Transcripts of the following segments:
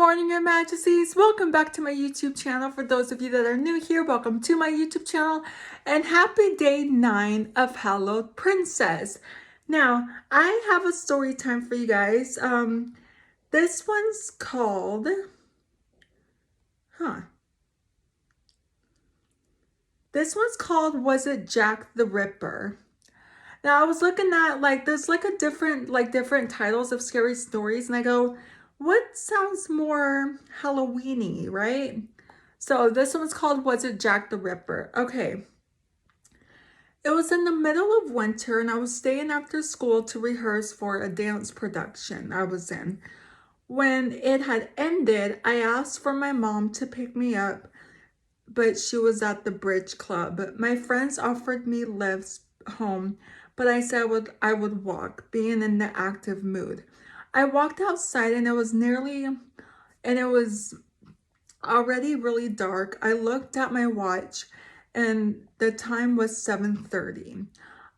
morning, Your Majesties. Welcome back to my YouTube channel. For those of you that are new here, welcome to my YouTube channel and happy day 9 of Hallowed Princess. Now, I have a story time for you guys. This one's called, Was It Jack the Ripper? Now, I was looking at, there's different titles of scary stories, and I go, what sounds more Halloween-y, right? So this one's called Was It Jack the Ripper? Okay. It was in the middle of winter, and I was staying after school to rehearse for a dance production I was in. When it had ended, I asked for my mom to pick me up, but she was at the bridge club. My friends offered me lifts home, but I said I would walk, being in the active mood. I walked outside and it was already really dark. I looked at my watch and the time was 7:30.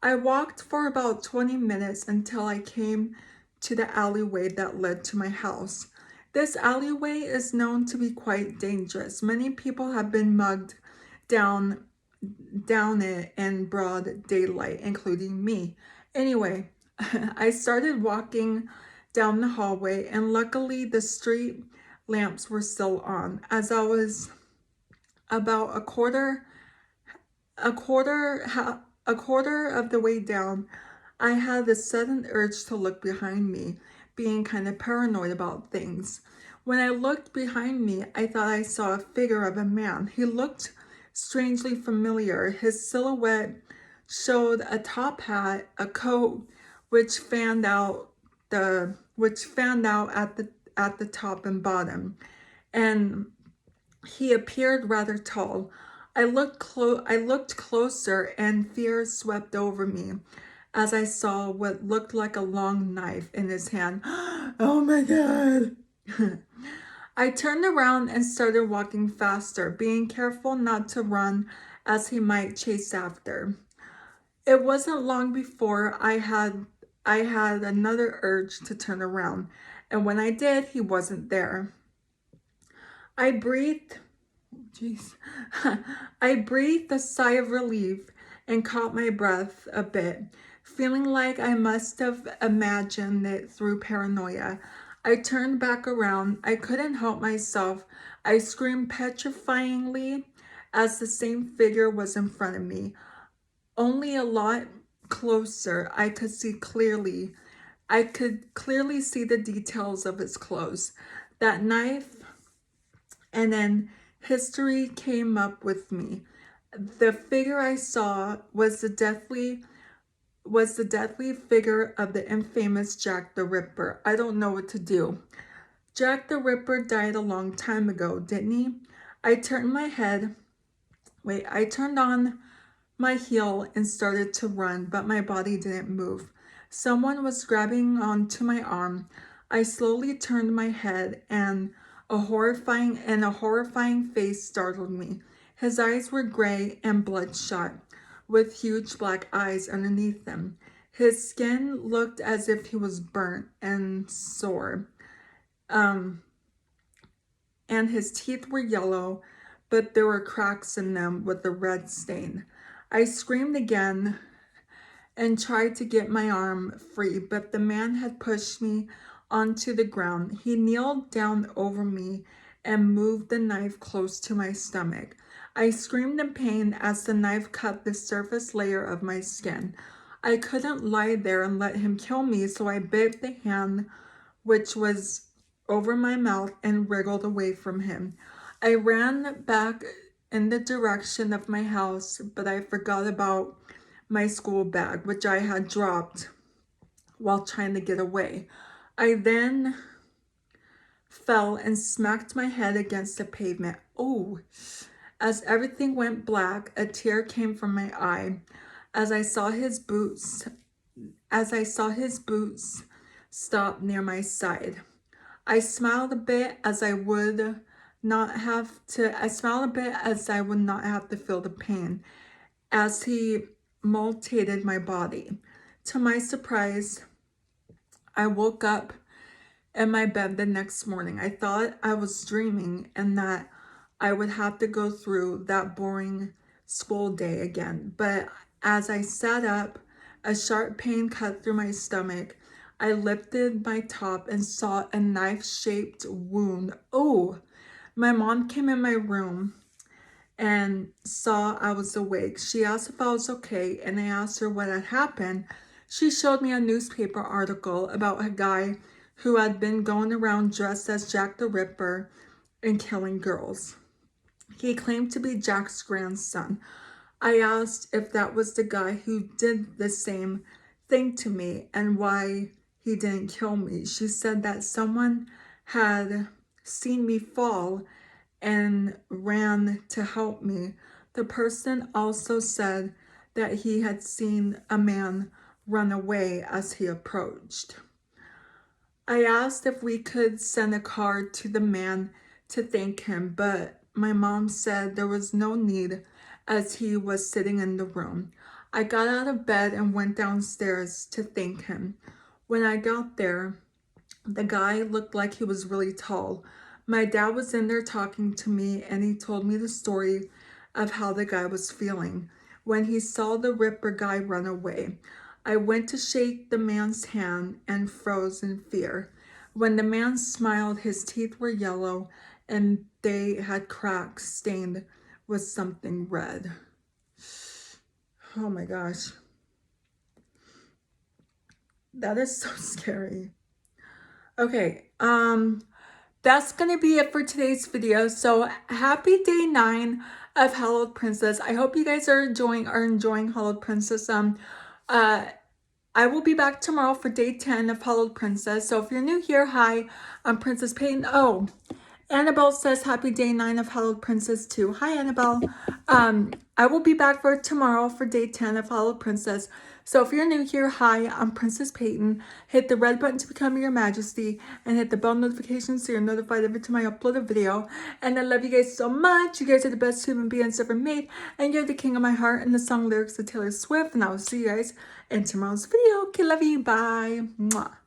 I walked for about 20 minutes until I came to the alleyway that led to my house. This alleyway is known to be quite dangerous. Many people have been mugged down it in broad daylight, including me. Anyway, I started walking down the hallway, and luckily the street lamps were still on. As I was about a quarter of the way down, I had the sudden urge to look behind me, being kind of paranoid about things. When I looked behind me, I thought I saw a figure of a man. He looked strangely familiar. His silhouette showed a top hat, a coat which fanned out at the top and bottom, and he appeared rather tall. I looked closer, and fear swept over me as I saw what looked like a long knife in his hand. Oh my God. I turned around and started walking faster, being careful not to run as he might chase after. It wasn't long before I had another urge to turn around, and when I did, he wasn't there. I breathed I breathed a sigh of relief and caught my breath a bit, feeling like I must have imagined it through paranoia. I turned back around. I couldn't help myself. I screamed petrifyingly as the same figure was in front of me, only a lot closer. I could clearly see the details of his clothes, that knife, and then history came up with me. The figure I saw was the deathly figure of the infamous Jack the Ripper. I don't know what to do. Jack the Ripper died a long time ago, didn't he? I turned on my heel and started to run, but my body didn't move. Someone was grabbing onto my arm. I slowly turned my head, and a horrifying face startled me. His eyes were gray and bloodshot, with huge black eyes underneath them. His skin looked as if he was burnt and sore. And his teeth were yellow, but there were cracks in them with a red stain. I screamed again and tried to get my arm free, but the man had pushed me onto the ground. He kneeled down over me and moved the knife close to my stomach. I screamed in pain as the knife cut the surface layer of my skin. I couldn't lie there and let him kill me, so I bit the hand which was over my mouth and wriggled away from him. I ran back in the direction of my house, but I forgot about my school bag, which I had dropped while trying to get away. I then fell and smacked my head against the pavement. Oh, as everything went black, a tear came from my eye as I saw his boots stop near my side. I smiled a bit as I would not have to feel the pain as he mutilated my body. To my surprise, I woke up in my bed the next morning. I thought I was dreaming and that I would have to go through that boring school day again. But as I sat up, a sharp pain cut through my stomach. I lifted my top and saw a knife-shaped wound. Oh, my mom came in my room and saw I was awake. She asked if I was okay, and I asked her what had happened. She showed me a newspaper article about a guy who had been going around dressed as Jack the Ripper and killing girls. He claimed to be Jack's grandson. I asked if that was the guy who did the same thing to me and why he didn't kill me. She said that someone had seen me fall and ran to help me. The person also said that he had seen a man run away as he approached. I asked if we could send a card to the man to thank him, but my mom said there was no need as he was sitting in the room. I got out of bed and went downstairs to thank him. When I got there, the guy looked like he was really tall. My dad was in there talking to me, and he told me the story of how the guy was feeling when he saw the Ripper guy run away. I went to shake the man's hand and froze in fear. When the man smiled, his teeth were yellow and they had cracks stained with something red. Oh my gosh. That is so scary. Okay, that's gonna be it for today's video. So happy day 9 of Hallowed Princess. I hope you guys are enjoying Hallowed Princess. I will be back tomorrow for day 10 of Hallowed Princess. So if you're new here, hi, I'm Princess Peyton. Oh, Annabelle says happy day 9 of Hallowed Princess too. Hi, Annabelle. I will be back for tomorrow for day 10 of Hallowed Princess. So if you're new here, hi, I'm Princess Peyton. Hit the red button to become your majesty and hit the bell notification so you're notified every time I upload a video. And I love you guys so much. You guys are the best human beings ever made. And you're the king of my heart, and the song lyrics of Taylor Swift. And I will see you guys in tomorrow's video. Okay, love you. Bye. Mwah.